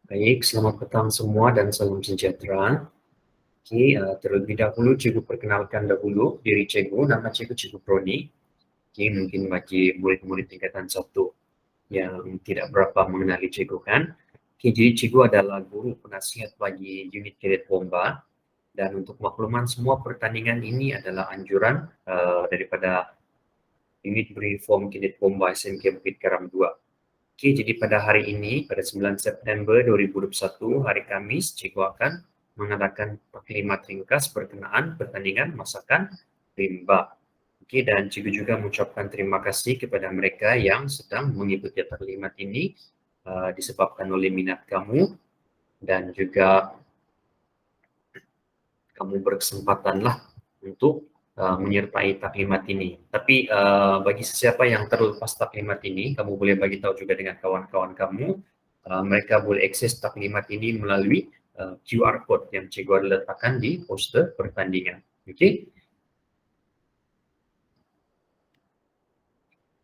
Baik, selamat petang semua dan salam sejahtera. Terlebih dahulu cikgu perkenalkan dahulu diri cikgu, nama cikgu Cikgu Proni. Mungkin bagi murid-murid tingkatan 1 yang tidak berapa mengenali cikgu kan. Jadi cikgu adalah guru penasihat bagi unit Kadet Bomba, dan untuk makluman semua pertandingan ini adalah anjuran daripada unit Reform Kadet Bomba SMK Bukit Karam 2. Jadi pada hari ini, pada 9 September 2021, hari Kamis, cikgu akan mengadakan taklimat ringkas berkenaan pertandingan masakan rimba. Dan cikgu juga mengucapkan terima kasih kepada mereka yang sedang mengikuti taklimat ini disebabkan oleh minat kamu dan juga kamu berkesempatanlah untuk menyertai taklimat ini. Tapi bagi sesiapa yang terlepas taklimat ini, kamu boleh bagi tahu juga dengan kawan-kawan kamu. Mereka boleh akses taklimat ini melalui QR code yang cikgu ada letakkan di poster pertandingan. Okey.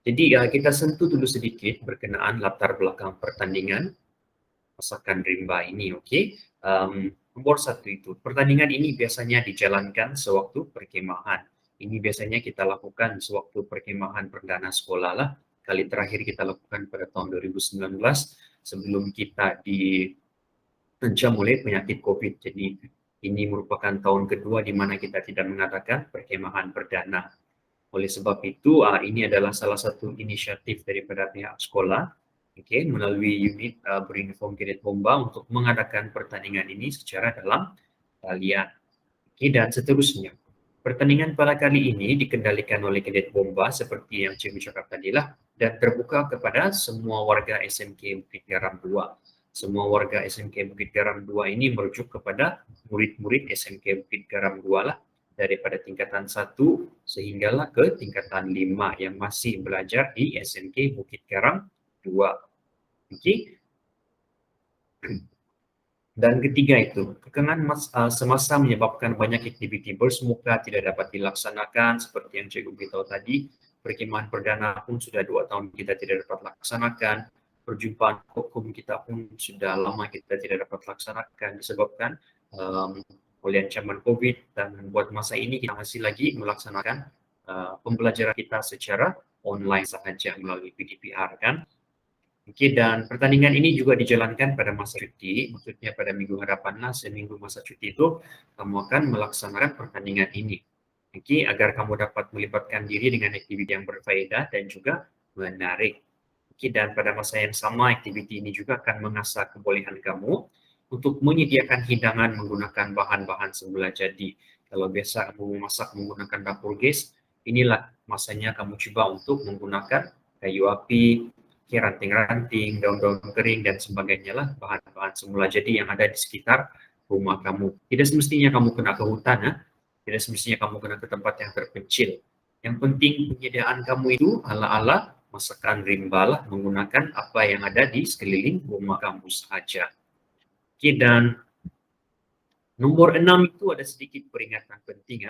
Jadi kita sentuh dulu sedikit berkenaan latar belakang pertandingan masakan rimba ini, okey. Nomor satu itu, pertandingan ini biasanya dijalankan sewaktu perkemahan. Ini biasanya kita lakukan sewaktu perkemahan perdana sekolah lah. Kali terakhir kita lakukan pada tahun 2019 sebelum kita diancam oleh penyakit COVID. Jadi ini merupakan tahun kedua di mana kita tidak mengadakan perkemahan perdana. Oleh sebab itu, ini adalah salah satu inisiatif daripada pihak sekolah, melalui unit beruniform Kadet Bomba untuk mengadakan pertandingan ini secara dalam talian. Dan seterusnya. Pertandingan pada kali ini dikendalikan oleh Kadet Bomba seperti yang cikgu cakap tadilah, dan terbuka kepada semua warga SMK Bukit Garam 2. Semua warga SMK Bukit Garam 2 ini merujuk kepada murid-murid SMK Bukit Garam 2 lah, daripada tingkatan 1 sehinggalah ke tingkatan 5 yang masih belajar di SMK Bukit Garam 2. Okey. Dan ketiga itu, kekangan semasa menyebabkan banyak aktiviti bersemuka tidak dapat dilaksanakan seperti yang cikgu beritahu tadi. Perkemahan perdana pun sudah 2 tahun kita tidak dapat laksanakan. Perjumpaan hukum kita pun sudah lama kita tidak dapat laksanakan disebabkan oleh ancaman COVID, dan buat masa ini kita masih lagi melaksanakan pembelajaran kita secara online sahaja melalui PDPR kan. Dan pertandingan ini juga dijalankan pada masa cuti, maksudnya pada minggu hadapan lah, seminggu masa cuti itu kamu akan melaksanakan pertandingan ini. Agar kamu dapat melibatkan diri dengan aktiviti yang berfaedah dan juga menarik. Dan pada masa yang sama, aktiviti ini juga akan mengasah kebolehan kamu untuk menyediakan hidangan menggunakan bahan-bahan semula jadi. Kalau biasa kamu memasak menggunakan dapur gas, inilah masanya kamu cuba untuk menggunakan kayu api, ranting-ranting, daun-daun kering dan sebagainya lah, bahan-bahan semula jadi yang ada di sekitar rumah kamu. Tidak semestinya kamu kena ke hutan, tidak semestinya kamu kena ke tempat yang terpencil. Yang penting penyediaan kamu itu ala-ala masakan rimba lah, menggunakan apa yang ada di sekeliling rumah kamu sahaja. Dan nomor 6 itu ada sedikit peringatan penting.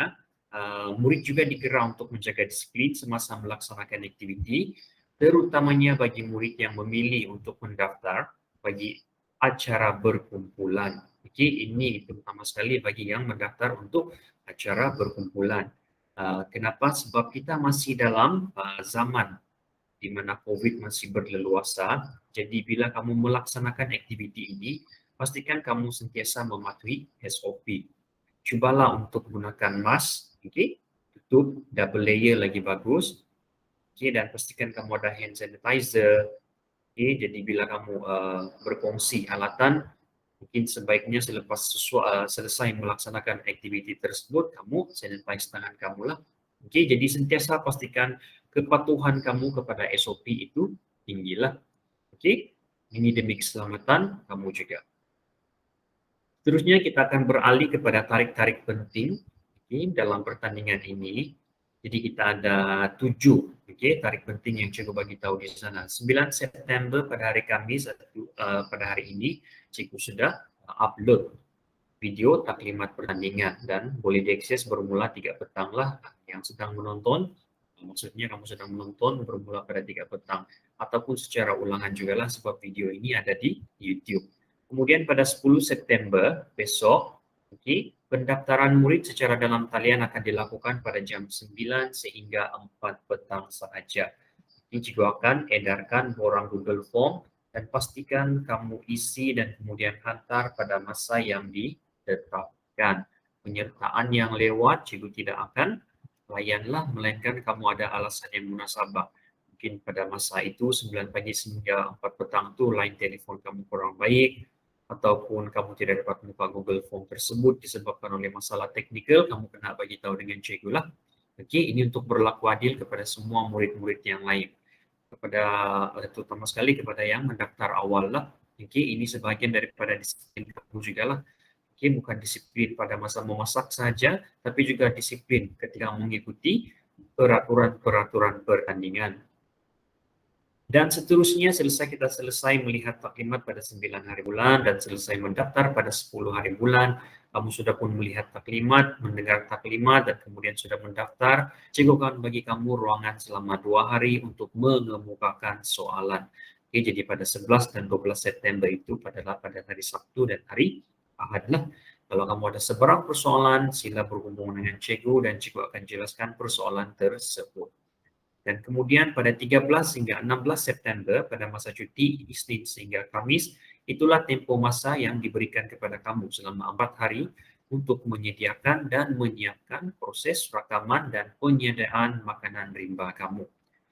Murid juga digerak untuk menjaga disiplin semasa melaksanakan aktiviti, terutamanya bagi murid yang memilih untuk mendaftar bagi acara berkumpulan. Ini terutama sekali bagi yang mendaftar untuk acara berkumpulan. Kenapa? Sebab kita masih dalam zaman di mana COVID masih berleluasa. Jadi bila kamu melaksanakan aktiviti ini, pastikan kamu sentiasa mematuhi SOP. Cubalah untuk gunakan mask, tutup double layer lagi bagus, dan pastikan kamu ada hand sanitizer. Jadi bila kamu berkongsi alatan, mungkin sebaiknya selepas selesai melaksanakan aktiviti tersebut, kamu sanitize tangan kamu lah. Jadi sentiasa pastikan kepatuhan kamu kepada SOP itu tinggilah. Ini demi keselamatan kamu juga. Seterusnya kita akan beralih kepada tarik-tarik penting dalam pertandingan ini. Jadi kita ada 7 tarik penting yang cikgu bagi tahu di sana. 9 September pada hari Kamis, pada hari ini cikgu sudah upload video taklimat pertandingan dan boleh diakses bermula 3 petang lah. Yang sedang menonton, maksudnya kamu sedang menonton bermula pada 3 petang, ataupun secara ulangan juga lah sebab video ini ada di YouTube. Kemudian pada 10 September besok, pendaftaran murid secara dalam talian akan dilakukan pada jam 9 sehingga 4 petang sahaja. Ini juga akan edarkan borang Google Form dan pastikan kamu isi dan kemudian hantar pada masa yang ditetapkan. Penyertaan yang lewat cikgu tidak akan layanlah, melainkan kamu ada alasan yang munasabah. Mungkin pada masa itu 9 pagi sehingga 4 petang tu line telefon kamu kurang baik, ataupun kamu tidak dapat buka Google Form tersebut disebabkan oleh masalah teknikal, kamu kena bagi tahu dengan cikgu lah. Okey, ini untuk berlaku adil kepada semua murid-murid yang lain. Kepada terutama sekali kepada yang mendaftar awal lah. Okey, ini sebahagian daripada disiplin kamu juga lah. Okey, bukan disiplin pada masa memasak saja, tapi juga disiplin ketika mengikuti peraturan-peraturan pertandingan. Dan seterusnya kita selesai melihat taklimat pada 9 hari bulan dan selesai mendaftar pada 10 hari bulan. Kamu sudah pun melihat taklimat, mendengar taklimat dan kemudian sudah mendaftar. Cikgu akan bagi kamu ruangan selama 2 hari untuk mengemukakan soalan. Oke, jadi pada 11 dan 12 September itu pada hari Sabtu dan hari Ahad lah. Kalau kamu ada sebarang persoalan, sila berhubung dengan cikgu dan cikgu akan jelaskan persoalan tersebut. Dan kemudian pada 13 hingga 16 September pada masa cuti Isnin sehingga Khamis, itulah tempoh masa yang diberikan kepada kamu selama 4 hari untuk menyediakan dan menyiapkan proses rakaman dan penyediaan makanan rimba kamu.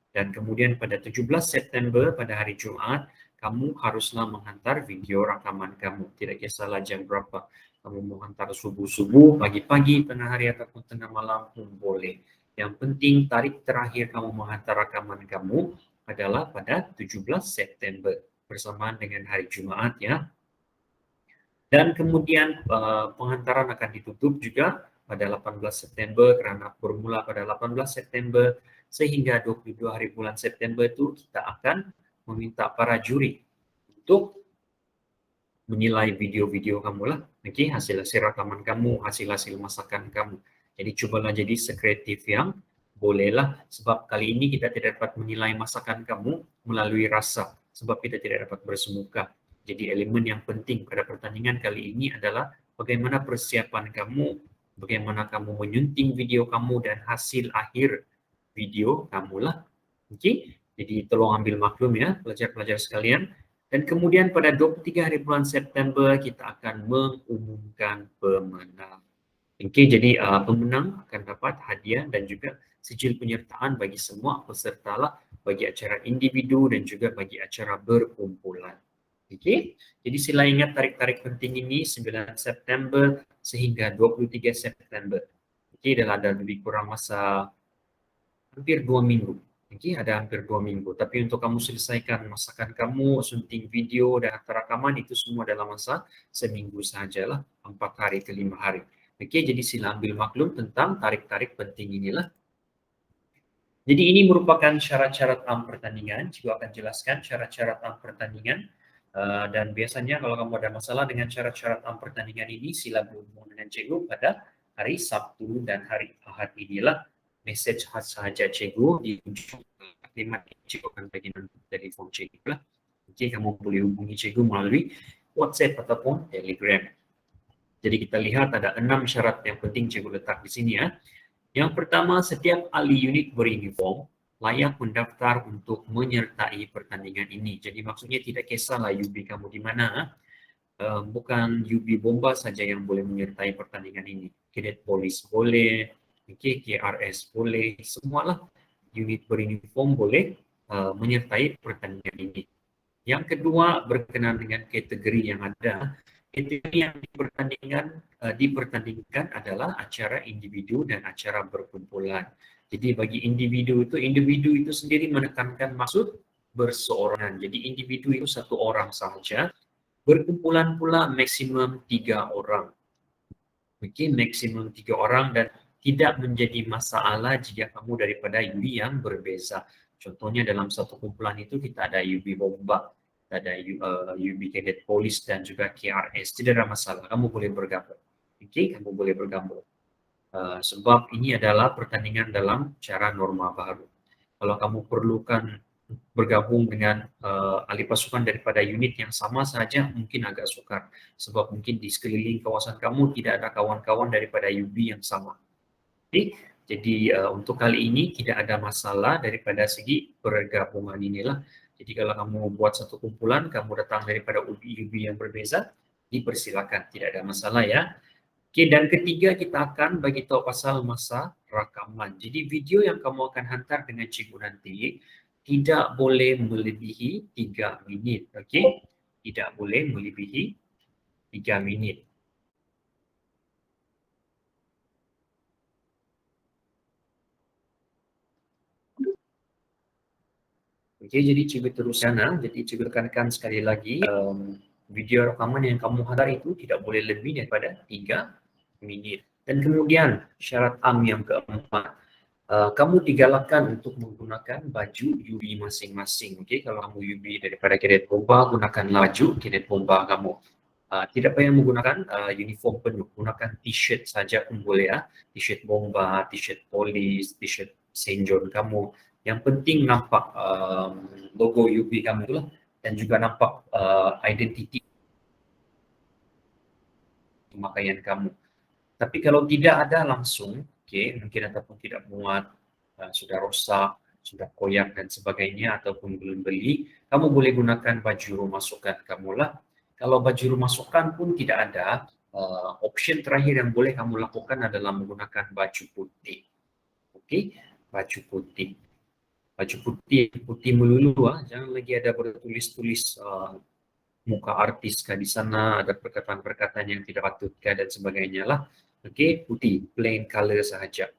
Dan kemudian pada 17 September pada hari Jumaat, kamu haruslah menghantar video rakaman kamu. Tidak kisahlah jam berapa. Kamu mau hantar subuh-subuh, pagi-pagi, tengah hari ataupun tengah malam pun boleh. Yang penting tarikh terakhir kamu menghantar rakaman kamu adalah pada 17 September bersamaan dengan hari Jumaat ya. Dan kemudian penghantaran akan ditutup juga pada 18 September kerana bermula pada 18 September sehingga 22 hari bulan September itu kita akan meminta para juri untuk menilai video-video kamu lah. Okey, hasil-hasil rakaman kamu, hasil-hasil masakan kamu. Jadi cubalah jadi sekreatif yang bolehlah, sebab kali ini kita tidak dapat menilai masakan kamu melalui rasa sebab kita tidak dapat bersemuka. Jadi elemen yang penting pada pertandingan kali ini adalah bagaimana persiapan kamu, bagaimana kamu menyunting video kamu dan hasil akhir video kamu lah. Okey, jadi tolong ambil maklum ya pelajar-pelajar sekalian. Dan kemudian pada 23 hari bulan September kita akan mengumumkan pemenang. Okey, jadi pemenang akan dapat hadiah dan juga sijil penyertaan bagi semua peserta lah, bagi acara individu dan juga bagi acara berkumpulan. Okey, jadi sila ingat tarik-tarik penting ini 9 September sehingga 23 September. Okey, dah ada lebih kurang masa hampir 2 minggu. Okey, ada hampir 2 minggu. Tapi untuk kamu selesaikan masakan kamu, sunting video dan hantar rakaman itu semua dalam masa seminggu sahajalah, 4 hari ke 5 hari. Okey, jadi sila ambil maklum tentang tarik-tarik penting inilah. Jadi ini merupakan syarat-syarat pertandingan. Cikgu akan jelaskan syarat-syarat pertandingan. Dan biasanya kalau kamu ada masalah dengan syarat-syarat pertandingan ini, sila berhubung dengan cikgu pada hari Sabtu dan hari Ahad inilah. Mesej sahaja cikgu di ujung kalimat cikgu akan bagi nombor telefon cikgu lah. Okey, kamu boleh hubungi cikgu melalui WhatsApp ataupun Telegram. Jadi kita lihat ada 6 syarat yang penting cikgu letak di sini ya. Yang pertama, setiap ahli unit beruniform layak mendaftar untuk menyertai pertandingan ini. Jadi maksudnya tidak kisahlah UB kamu di mana, bukan UB Bomba saja yang boleh menyertai pertandingan ini. Cadet Polis boleh, KRS boleh, semualah unit beruniform boleh menyertai pertandingan ini. Yang kedua, berkenaan dengan kategori yang ada. Kategori yang dipertandingkan adalah acara individu dan acara berkumpulan. Jadi bagi individu itu sendiri menekankan maksud berseorangan. Jadi individu itu 1 orang sahaja, berkumpulan pula maksimum 3 orang. Okey, maksimum 3 orang dan tidak menjadi masalah jika kamu daripada UB yang berbeza. Contohnya dalam satu kumpulan itu kita ada UB Bomba, ada UB Cadet Polis dan juga KRS. Tidak ada masalah, kamu boleh bergabung. Okey, kamu boleh bergabung. Sebab ini adalah pertandingan dalam cara norma baru. Kalau kamu perlukan bergabung dengan ahli pasukan daripada unit yang sama saja mungkin agak sukar, sebab mungkin di sekeliling kawasan kamu tidak ada kawan-kawan daripada UB yang sama. Oke, jadi untuk kali ini tidak ada masalah daripada segi pergabungan inilah. Jadi kalau kamu buat satu kumpulan, kamu datang daripada UB yang berbeza, dipersilakan, tidak ada masalah ya. Oke, dan ketiga kita akan bagi tahu pasal masa rakaman. Jadi video yang kamu akan hantar dengan cikgu nanti tidak boleh melebihi 3 minit. Okey? Tidak boleh melebihi 3 minit. Okey, jadi cikgu teruskan. Jadi cikgu tekankan sekali lagi, video rakaman yang kamu hantar itu tidak boleh lebih daripada 3 minit. Dan kemudian syarat am yang keempat, kamu digalakkan untuk menggunakan baju UB masing-masing. Okey, kalau kamu UB daripada Cadet Bomba, gunakanlah baju Cadet Bomba kamu. Tidak payah menggunakan uniform penuh, gunakan t-shirt saja pun boleh ya. T-shirt Bomba, t-shirt Polis, t-shirt St. John kamu. Yang penting nampak logo UB kamu itulah, dan juga nampak identiti pemakaian kamu. Tapi kalau tidak ada langsung, mungkin ataupun tidak muat, sudah rosak, sudah koyak dan sebagainya, ataupun belum beli, kamu boleh gunakan baju masukan kamu lah. Kalau baju masukan pun tidak ada, option terakhir yang boleh kamu lakukan adalah menggunakan baju putih. Okey, baju putih. Baju putih, putih melulu jangan lagi ada bertulis-tulis muka artis di sana, ada perkataan-perkataan yang tidak patut dan sebagainya lah. Okey, putih, plain color sahaja.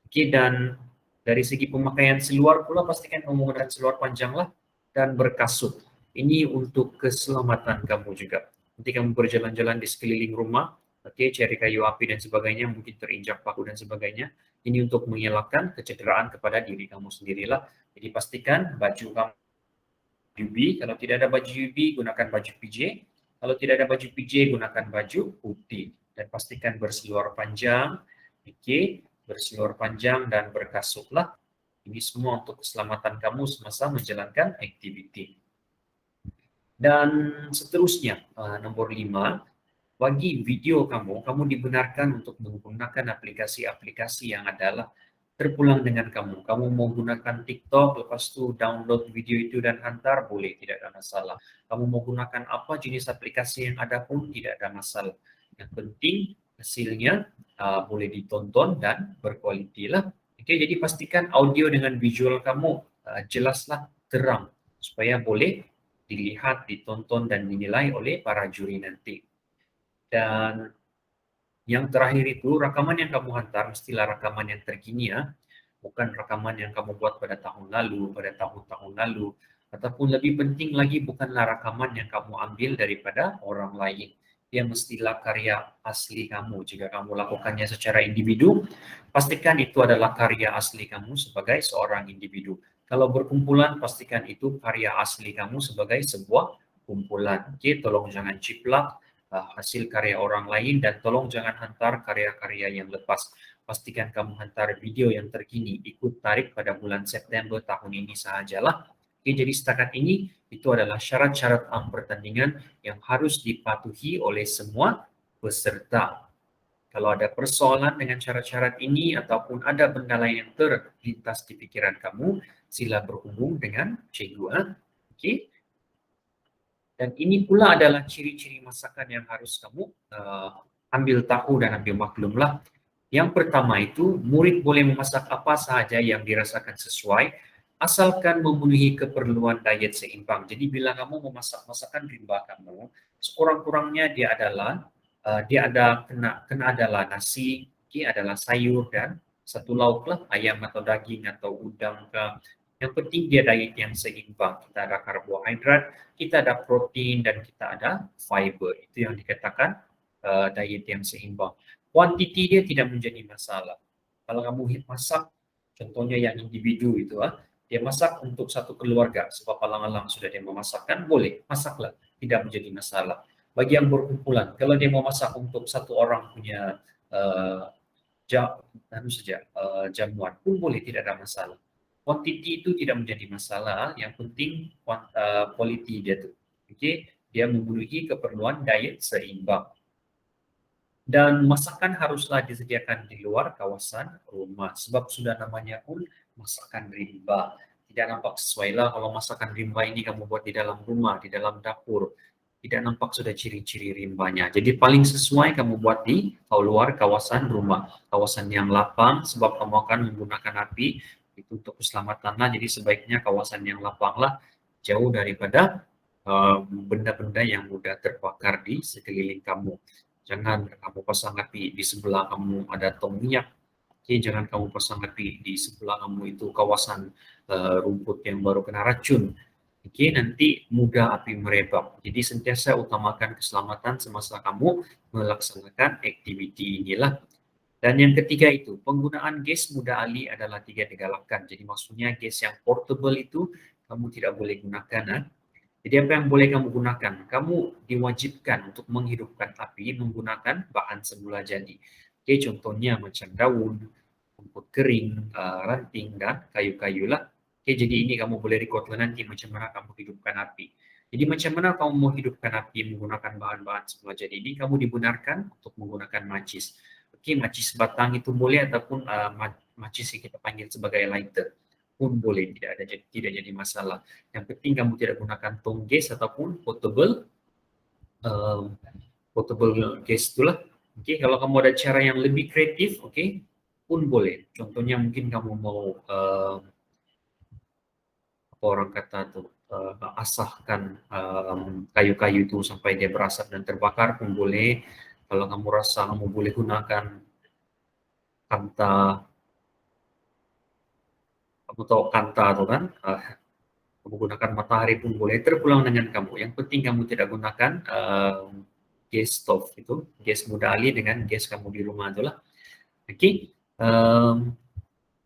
Okey, dan dari segi pemakaian seluar pula pastikan kamu menggunakan seluar panjang lah dan berkasut. Ini untuk keselamatan kamu juga. Nanti kamu berjalan-jalan di sekeliling rumah, okey, cari kayu api dan sebagainya, mungkin terinjak paku dan sebagainya. Ini untuk mengelakkan kecederaan kepada diri kamu sendirilah. Jadi pastikan baju kamu UB, kalau tidak ada baju UB, gunakan baju PJ. Kalau tidak ada baju PJ, gunakan baju putih. Dan pastikan berseluar panjang, berseluar panjang dan berkasutlah. Ini semua untuk keselamatan kamu semasa menjalankan aktiviti. Dan seterusnya, nombor 5, bagi video kamu, kamu dibenarkan untuk menggunakan aplikasi-aplikasi yang adalah terpulang dengan kamu. Kamu mau gunakan TikTok, lepas tu download video itu dan hantar, boleh, tidak ada masalah. Kamu mau gunakan apa jenis aplikasi yang ada pun, tidak ada masalah. Yang penting hasilnya boleh ditonton dan berkualiti lah. Okay, jadi pastikan audio dengan visual kamu jelaslah, terang, supaya boleh dilihat, ditonton dan dinilai oleh para juri nanti. Dan yang terakhir itu, rakaman yang kamu hantar mestilah rakaman yang terkini ya. Bukan rakaman yang kamu buat pada tahun lalu, pada tahun-tahun lalu. Ataupun lebih penting lagi, bukanlah rakaman yang kamu ambil daripada orang lain. Dia mestilah karya asli kamu. Jika kamu lakukannya secara individu, pastikan itu adalah karya asli kamu sebagai seorang individu. Kalau berkumpulan, pastikan itu karya asli kamu sebagai sebuah kumpulan. Okey, tolong jangan ciplak hasil karya orang lain, dan tolong jangan hantar karya-karya yang lepas. Pastikan kamu hantar video yang terkini, ikut tarikh pada bulan September tahun ini sahajalah. Okey, jadi setakat ini itu adalah syarat-syarat pertandingan yang harus dipatuhi oleh semua peserta. Kalau ada persoalan dengan syarat-syarat ini ataupun ada benda lain yang terlintas di pikiran kamu, sila berhubung dengan cikgu. Okey. Dan ini pula adalah ciri-ciri masakan yang harus kamu ambil tahu dan ambil maklumlah. Yang pertama itu, murid boleh memasak apa sahaja yang dirasakan sesuai, asalkan memenuhi keperluan diet seimbang. Jadi bila kamu memasak masakan rimba kamu, sekurang-kurangnya dia ada kena adalah nasi, adalah sayur dan satu lauk lah, ayam atau daging atau udang ke. Yang penting dia diet yang seimbang. Kita ada karbohidrat, kita ada protein dan kita ada fiber. Itu yang dikatakan diet yang seimbang. Kuantiti dia tidak menjadi masalah. Kalau kamu masak, contohnya yang individu itu, dia masak untuk satu keluarga, sebab alang-alang sudah dia memasakkan, boleh, masaklah, tidak menjadi masalah. Bagi yang berkumpulan, kalau dia mau masak untuk satu orang punya jamuan pun boleh, tidak ada masalah. Quantity itu tidak menjadi masalah, yang penting quality dia tuh. Oke, dia memenuhi keperluan diet seimbang. Dan masakan haruslah disediakan di luar kawasan rumah, sebab sudah namanya pun masakan rimba. Tidak nampak sesuai lah kalau masakan rimba ini kamu buat di dalam rumah, di dalam dapur. Tidak nampak sudah ciri-ciri rimbanya. Jadi paling sesuai kamu buat di luar kawasan rumah, kawasan yang lapang, sebab kamu akan menggunakan api itu untuk keselamatanlah. Jadi sebaiknya kawasan yang lapang lah, jauh daripada benda-benda yang mudah terbakar di sekeliling kamu. Jangan kamu pasang api di sebelah kamu ada tong minyak. Oke, jangan kamu pasang api di sebelah kamu itu kawasan rumput yang baru kena racun. Oke, nanti mudah api merebak. Jadi sentiasa utamakan keselamatan semasa kamu melaksanakan aktiviti inilah. Dan yang ketiga itu, penggunaan gas mudah alih adalah tidak digalakkan. Jadi maksudnya gas yang portable itu kamu tidak boleh gunakan. Jadi apa yang boleh kamu gunakan? Kamu diwajibkan untuk menghidupkan api menggunakan bahan semula jadi. Oke, contohnya macam daun, rumput kering, ranting, dan kayu-kayu lah. Oke, jadi ini kamu boleh record nanti macam mana kamu hidupkan api. Jadi macam mana kamu mau hidupkan api menggunakan bahan-bahan semula jadi ini, kamu dibenarkan untuk menggunakan macis. Oke, macis batang itu boleh ataupun macis yang kita panggil sebagai lighter pun boleh, tidak jadi masalah. Yang penting kamu tidak gunakan tong gas ataupun um, portable gas itulah. Oke, kalau kamu ada cara yang lebih kreatif, oke, pun boleh. Contohnya mungkin kamu mau apa orang kata tuh asahkan kayu-kayu itu sampai dia berasap dan terbakar pun boleh. Kalau kamu rasa kamu boleh gunakan kanta, kamu tahu kanta tuh kan, menggunakan matahari pun boleh, terpulang dengan kamu. Yang penting kamu tidak gunakan gas stove itu, gas mudah alih dengan gas kamu di rumah itulah. Oke,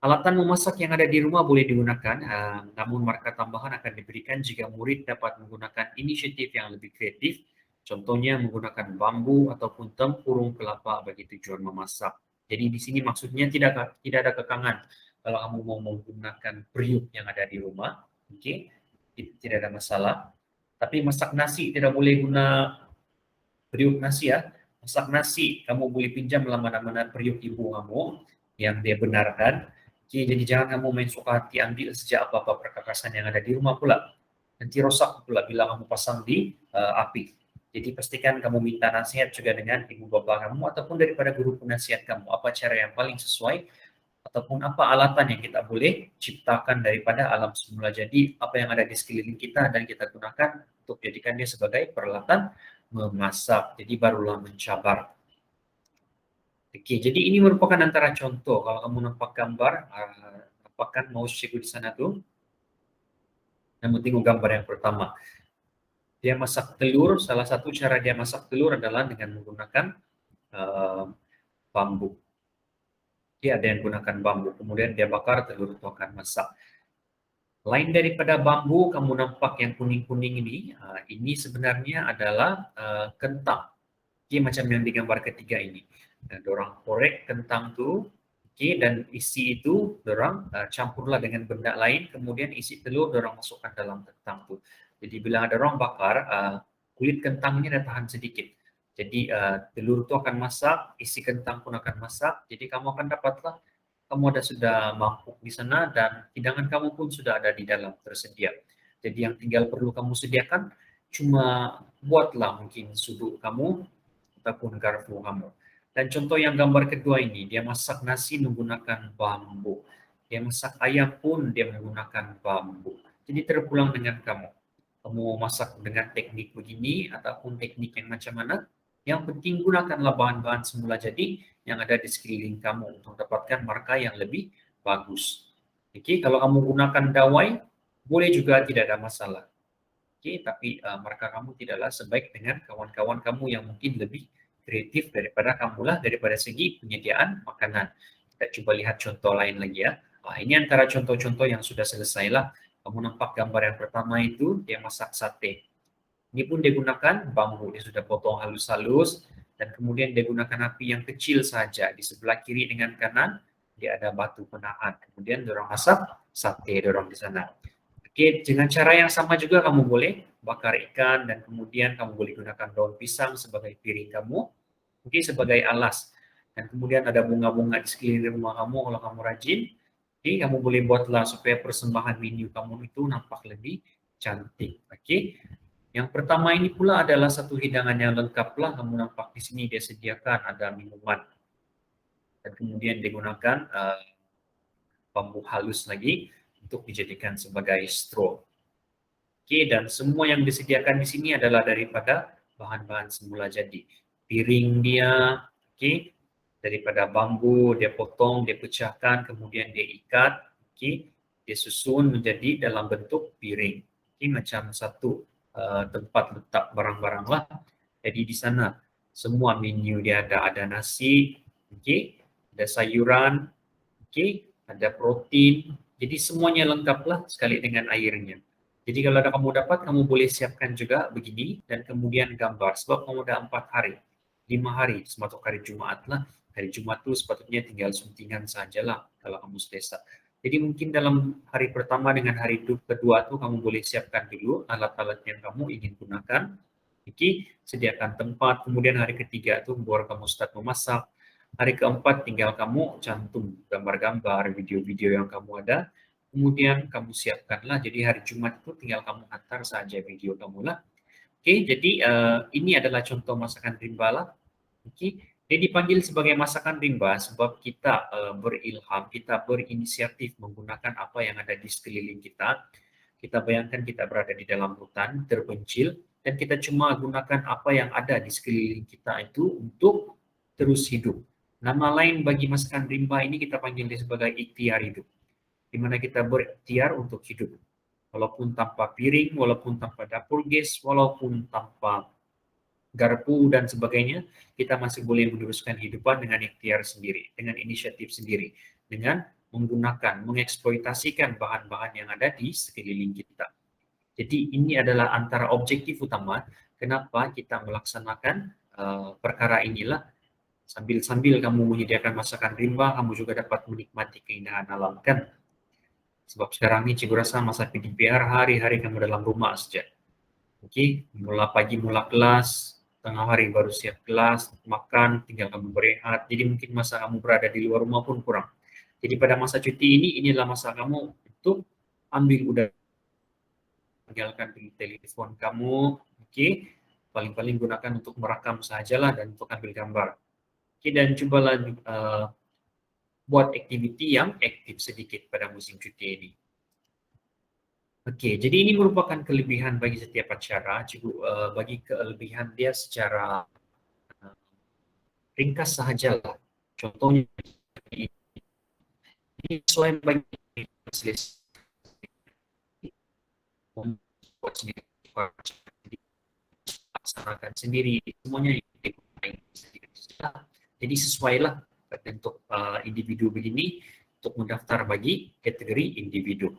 alatan memasak yang ada di rumah boleh digunakan, namun marka tambahan akan diberikan jika murid dapat menggunakan inisiatif yang lebih kreatif, contohnya menggunakan bambu ataupun tempurung kelapa bagi tujuan memasak. Jadi di sini maksudnya tidak ada kekangan kalau kamu mau menggunakan periuk yang ada di rumah, oke, itu tidak ada masalah. Tapi masak nasi tidak boleh guna periuk nasi ya. Masak nasi kamu boleh pinjam mana-mana periuk ibu kamu yang dia benarkan. Oke, jadi jangan kamu main suka hati ambil sejak apa-apa perkakasan yang ada di rumah pula. Nanti rosak pula bila kamu pasang di api. Jadi pastikan kamu minta nasihat juga dengan ibu bapak kamu ataupun daripada guru penasihat kamu. Apa cara yang paling sesuai ataupun apa alatan yang kita boleh ciptakan daripada alam semula jadi apa yang ada di sekeliling kita dan kita gunakan untuk jadikan dia sebagai peralatan memasak. Jadi barulah mencabar. Oke, jadi ini merupakan antara contoh. Kalau kamu nampak gambar, nampakkan mouse cikgu di sana tuh. Kamu tengok gambar yang pertama. Dia masak telur. Salah satu cara dia masak telur adalah dengan menggunakan bambu. Dia ada yang gunakan bambu. Kemudian dia bakar telur itu akan masak. Lain daripada bambu, kamu nampak yang kuning-kuning ini sebenarnya adalah kentang. Oke, macam yang di gambar ketiga ini. Dan dorang korek kentang tu, oke, dan isi itu dorang campurlah dengan benda lain, kemudian isi telur dorang masukkan dalam kentang tu. Jadi bila ada orang bakar, kulit kentangnya dah tahan sedikit. Jadi telur itu akan masak, isi kentang pun akan masak. Jadi kamu akan dapatlah, kamu ada sudah mangkuk di sana dan hidangan kamu pun sudah ada di dalam tersedia. Jadi yang tinggal perlu kamu sediakan cuma buatlah mungkin sudut kamu ataupun garpu kamu. Dan contoh yang gambar kedua ini, dia masak nasi menggunakan bambu. Dia masak ayam pun dia menggunakan bambu. Jadi terpulang dengan kamu. Kamu masak dengan teknik begini ataupun teknik yang macam mana, yang penting gunakanlah bahan-bahan semula jadi yang ada di sekeliling kamu untuk dapatkan marka yang lebih bagus. Oke, kalau kamu gunakan dawai, boleh juga tidak ada masalah. Oke, tapi marka kamu tidaklah sebaik dengan kawan-kawan kamu yang mungkin lebih kreatif daripada kamulah daripada segi penyediaan makanan. Kita coba lihat contoh lain lagi ya. Ini antara contoh-contoh yang sudah selesai lah. Kamu nampak gambar yang pertama itu dia masak sate. Ini pun dia gunakan bambu, dia sudah potong halus-halus dan kemudian dia gunakan api yang kecil saja di sebelah kiri dengan kanan. dia ada batu penahan, kemudian dorang masak sate dorang di sana. Oke, dengan cara yang sama juga kamu boleh bakar ikan dan kemudian kamu boleh gunakan daun pisang sebagai piring kamu, oke, sebagai alas. Dan kemudian ada bunga-bunga di sekeliling rumah kamu kalau kamu rajin. Oke, kamu boleh buatlah supaya persembahan menu kamu itu nampak lebih cantik. Oke. Yang pertama ini pula adalah satu hidangan yang lengkap lah. Kamu nampak di sini dia sediakan ada minuman dan kemudian digunakan bambu halus lagi untuk dijadikan sebagai straw. Oke, dan semua yang disediakan di sini adalah daripada bahan-bahan semula jadi. Piring dia, oke, daripada bambu, dia potong, dia pecahkan, kemudian dia ikat, oke, dia susun menjadi dalam bentuk piring. Oke, macam satu tempat letak barang-barang lah. Jadi di sana semua menu dia ada nasi, oke, ada sayuran, oke, ada protein. Jadi semuanya lengkap lah sekali dengan airnya. Jadi kalau ada kamu dapat, kamu boleh siapkan juga begini dan kemudian gambar. Sebab kamu ada 4 hari, 5 hari, termasuk hari Jumat lah. Hari Jumat itu sepatutnya tinggal suntingan sajalah kalau kamu selesai. Jadi mungkin dalam hari pertama dengan hari kedua tuh kamu boleh siapkan dulu alat-alat yang kamu ingin gunakan. Oke, sediakan tempat. Kemudian hari ketiga tuh baru kamu start memasak. Hari keempat tinggal kamu cantum gambar-gambar, video-video yang kamu ada. Kemudian kamu siapkanlah, jadi hari Jumat itu tinggal kamu hantar saja video kamu lah. Oke, jadi ini adalah contoh masakan rimba lah. Oke, dia dipanggil sebagai masakan rimba sebab kita berilham, kita berinisiatif menggunakan apa yang ada di sekeliling kita. Kita bayangkan kita berada di dalam hutan, terpencil, dan kita cuma gunakan apa yang ada di sekeliling kita itu untuk terus hidup. Nama lain bagi masakan rimba ini kita panggil dia sebagai ikhtiar hidup, di mana kita berikhtiar untuk hidup. Walaupun tanpa piring, walaupun tanpa dapur gas, walaupun tanpa garpu dan sebagainya, kita masih boleh meneruskan kehidupan dengan ikhtiar sendiri, dengan inisiatif sendiri, dengan menggunakan, mengeksploitasikan bahan-bahan yang ada di sekeliling kita. Jadi ini adalah antara objektif utama kenapa kita melaksanakan perkara inilah. Sambil-sambil kamu menyediakan masakan rimba, kamu juga dapat menikmati keindahan alam kan. Sebab sekarang ini cikgu rasa masa PDPR hari-hari kamu dalam rumah saja. Oke, mula pagi mula kelas, tengah hari baru siap kelas, makan, tinggal kamu berehat. Jadi mungkin masa kamu berada di luar rumah pun kurang. Jadi pada masa cuti ini, inilah masa kamu untuk ambil udara, tinggalkan telepon kamu, oke, paling-paling gunakan untuk merekam sajalah dan untuk ambil gambar. Oke, dan cobalah buat aktiviti yang aktif sedikit pada musim cuti ini. Oke, jadi ini merupakan kelebihan bagi setiap acara. Cikgu bagi kelebihan dia secara ringkas sahaja. Contohnya ini sesuai bagi membuat sendiri, laksanakan sendiri, semuanya jadi sesuailah untuk individu begini untuk mendaftar bagi kategori individu.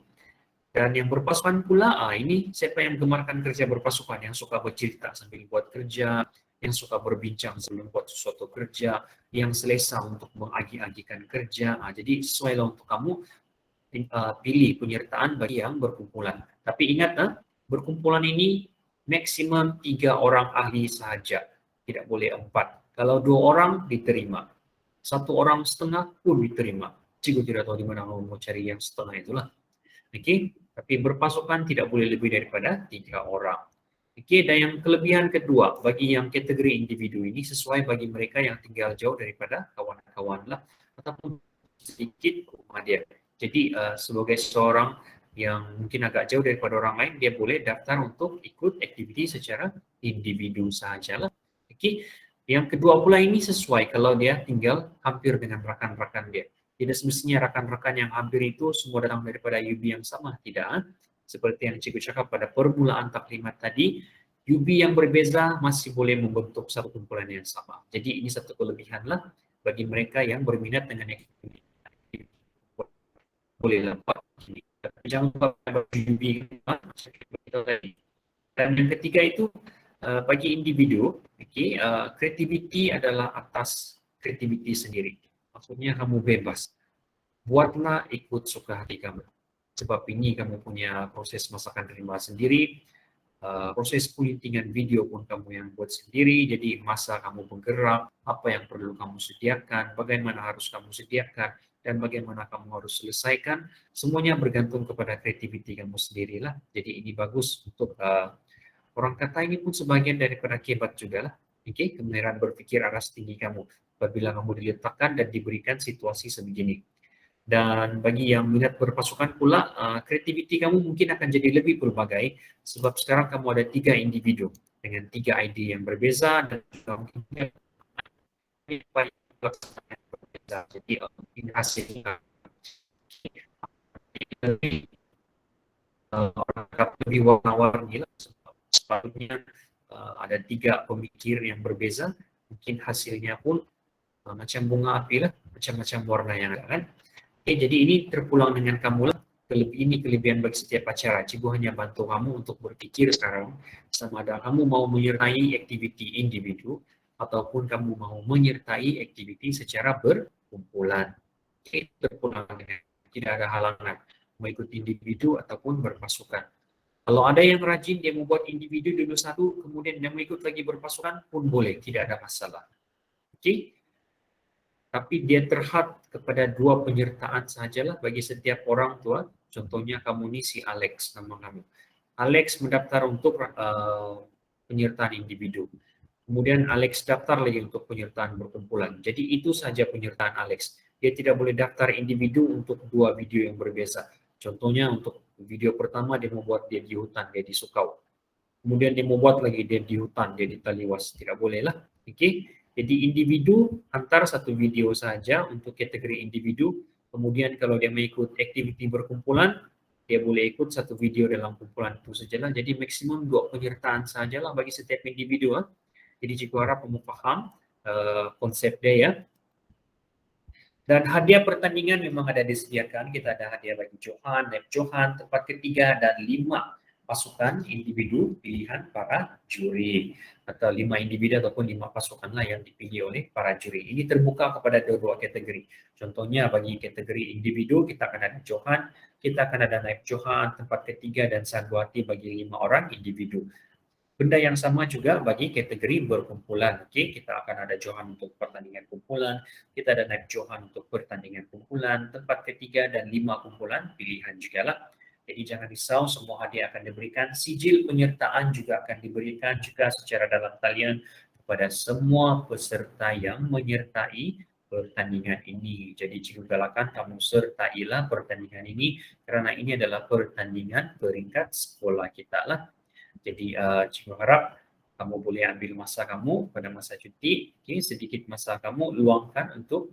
Dan yang berpasukan pula, ini siapa yang gemarkan kerja berpasukan, yang suka bercerita sambil buat kerja, yang suka berbincang sebelum buat sesuatu kerja, yang selesa untuk mengagi-agikan kerja. Jadi sesuailah untuk kamu pilih penyertaan bagi yang berkumpulan. Tapi ingat, berkumpulan ini maksimum 3 orang ahli sahaja, tidak boleh 4. Kalau 2 orang diterima, 1 orang setengah pun diterima. Cikgu tidak tahu di mana mau cari yang setengah itulah. Oke, tapi berpasukan tidak boleh lebih daripada 3 orang. Oke, dan yang kelebihan kedua bagi yang kategori individu ini sesuai bagi mereka yang tinggal jauh daripada kawan-kawan lah ataupun sedikit rumah dia. Jadi sebagai seorang yang mungkin agak jauh daripada orang lain, dia boleh daftar untuk ikut aktiviti secara individu sahaja lah. Oke, yang kedua pula ini sesuai kalau dia tinggal hampir dengan rekan-rekan dia. Tidak semestinya rekan-rekan yang hampir itu semua datang daripada UB yang sama, tidak. Seperti yang cikgu cakap pada permulaan taklimat tadi, UB yang berbeza masih boleh membentuk satu kumpulan yang sama. Jadi ini satu kelebihan lah bagi mereka yang berminat dengan aktiviti. Boleh dapat. Jangan lupa UB. Dan yang ketiga itu bagi individu, kreativiti adalah atas kreativiti sendiri. Maksudnya kamu bebas. buatlah ikut suka hati kamu. Sebab ini kamu punya proses masakan rimba sendiri, proses editingan video pun kamu yang buat sendiri, jadi masa kamu bergerak, apa yang perlu kamu sediakan, bagaimana harus kamu sediakan, dan bagaimana kamu harus selesaikan, semuanya bergantung kepada kreativiti kamu sendirilah. Jadi ini bagus untuk orang kata ini pun sebagian daripada kebat juga lah. Oke, kemahiran berpikir aras tinggi kamu apabila kamu diletakkan dan diberikan situasi sebegini. Dan bagi yang minat berpasukan pula, kreativiti kamu mungkin akan jadi lebih berbagai sebab sekarang kamu ada 3 individu dengan 3 ID yang berbeza dan mungkin berbeza. Jadi ini hasilnya orang kata lebih warna-warni lah. Sepatutnya ada 3 pemikir yang berbeza, mungkin hasilnya pun macam bunga api lah, macam-macam warna yang ada kan. Oke, jadi ini terpulang dengan kamu lah. Ini kelebihan bagi setiap acara. Cikgu hanya bantu kamu untuk berpikir sekarang sama ada kamu mau menyertai aktiviti individu ataupun kamu mau menyertai aktiviti secara berkumpulan. Oke, terpulang dengan tidak ada halangan mengikuti individu ataupun berpasukan. Kalau ada yang rajin dia membuat individu dulu satu, kemudian dia mengikut lagi berpasukan pun boleh, tidak ada masalah. Oke. Tapi dia terhad kepada 2 penyertaan sajalah bagi setiap orang tua. Contohnya kamu ni si Alex, nama kamu. Alex mendaftar untuk penyertaan individu. Kemudian Alex daftar lagi untuk penyertaan berkumpulan. Jadi itu saja penyertaan Alex. Dia tidak boleh daftar individu untuk 2 video yang berbeza. Contohnya untuk video pertama dia membuat dia di hutan, dia di Sukau. Kemudian dia membuat lagi dia di hutan, dia di Taliwas. Tidak boleh lah. Oke. Jadi individu antar satu video saja untuk kategori individu. Kemudian kalau dia mengikut aktiviti berkumpulan, dia boleh ikut satu video dalam kumpulan itu sajalah. Jadi maksimum 2 penyertaan sajalah bagi setiap individu. Jadi cikgu harap kamu faham konsep dia ya. Dan hadiah pertandingan memang ada disediakan. Kita ada hadiah bagi Johan, Nep Johan, tempat ketiga dan 5 pasukan individu pilihan para juri atau 5 individu ataupun 5 pasukanlah yang dipilih oleh para juri. Ini terbuka kepada 2 kategori. Contohnya bagi kategori individu kita akan ada Johan, kita akan ada Naib Johan, tempat ketiga dan Sanduati bagi 5 orang individu. Benda yang sama juga bagi kategori berkumpulan. Okey, kita akan ada Johan untuk pertandingan kumpulan, kita ada Naib Johan untuk pertandingan kumpulan, tempat ketiga dan 5 kumpulan pilihan jugalah. Jadi jangan risau, semua hadiah akan diberikan. Sijil penyertaan juga akan diberikan juga secara dalam talian kepada semua peserta yang menyertai pertandingan ini. Jadi cikgu galakan kamu sertailah pertandingan ini kerana ini adalah pertandingan peringkat sekolah kita lah. Jadi cikgu harap kamu boleh ambil masa kamu pada masa cuti, okay, sedikit masa kamu luangkan untuk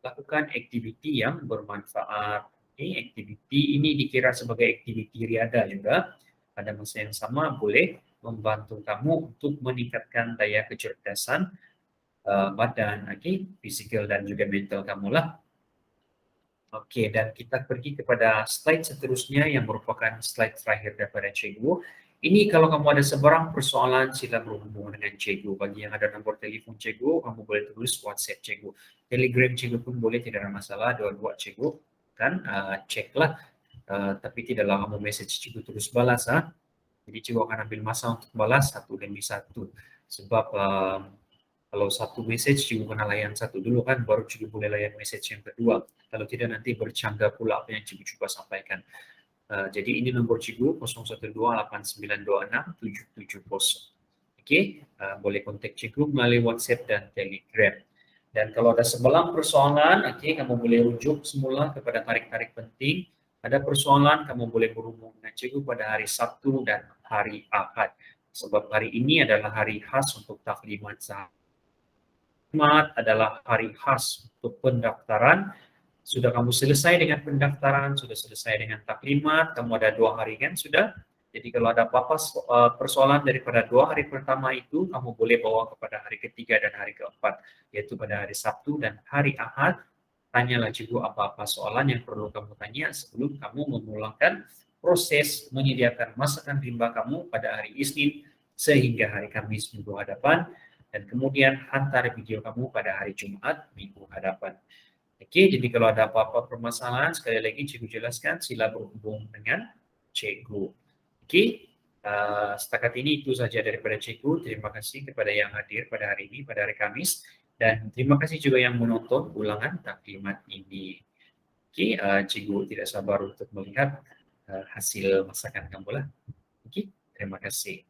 lakukan aktiviti yang bermanfaat. Okay, aktiviti ini dikira sebagai aktiviti riada juga. Pada masa yang sama boleh membantu kamu untuk meningkatkan daya kecerdasan badan, okay, fisikal dan juga mental kamu lah. Okey, dan kita pergi kepada slide seterusnya yang merupakan slide terakhir daripada cikgu. Ini kalau kamu ada sebarang persoalan sila berhubung dengan cikgu. Bagi yang ada nombor telefon cikgu, kamu boleh tulis WhatsApp cikgu. Telegram cikgu pun boleh, tidak ada masalah. Dua-dua cikgu kan ceklah. Tapi tidaklah kamu message cikgu terus balas. Jadi cikgu akan ambil masa untuk balas satu demi satu. Sebab kalau satu message cikgu kena layan satu dulu kan, baru cikgu boleh layan message yang kedua. Kalau tidak nanti bercanggah pula apa yang cikgu cuba sampaikan. Jadi ini nombor cikgu 01289267770. Okey, boleh kontak cikgu melalui WhatsApp dan Telegram. Dan kalau ada sebelang persoalan, okey, kamu boleh rujuk semula kepada tarik-tarik penting. Ada persoalan, kamu boleh berhubung dengan cikgu pada hari Sabtu dan hari Ahad. Sebab hari ini adalah hari khas untuk taklimat sahabat. Adalah hari khas untuk pendaftaran. Sudah kamu selesai dengan pendaftaran, sudah selesai dengan taklimat, kamu ada 2 hari kan sudah. Jadi kalau ada apa-apa persoalan daripada 2 hari pertama itu, kamu boleh bawa kepada hari ketiga dan hari keempat, yaitu pada hari Sabtu dan hari Ahad. Tanyalah cikgu apa-apa soalan yang perlu kamu tanya sebelum kamu memulangkan proses menyediakan masakan rimba kamu pada hari Isnin sehingga hari Kamis minggu hadapan, dan kemudian hantar video kamu pada hari Jumat minggu hadapan. Oke, jadi kalau ada apa-apa permasalahan, sekali lagi Cikgu jelaskan, sila berhubung dengan Cikgu. Oke, setakat ini itu saja daripada Cikgu. Terima kasih kepada yang hadir pada hari ini, pada hari Kamis. Dan terima kasih juga yang menonton ulangan taklimat ini. Oke, Cikgu tidak sabar untuk melihat hasil masakan kamu lah. Oke, terima kasih.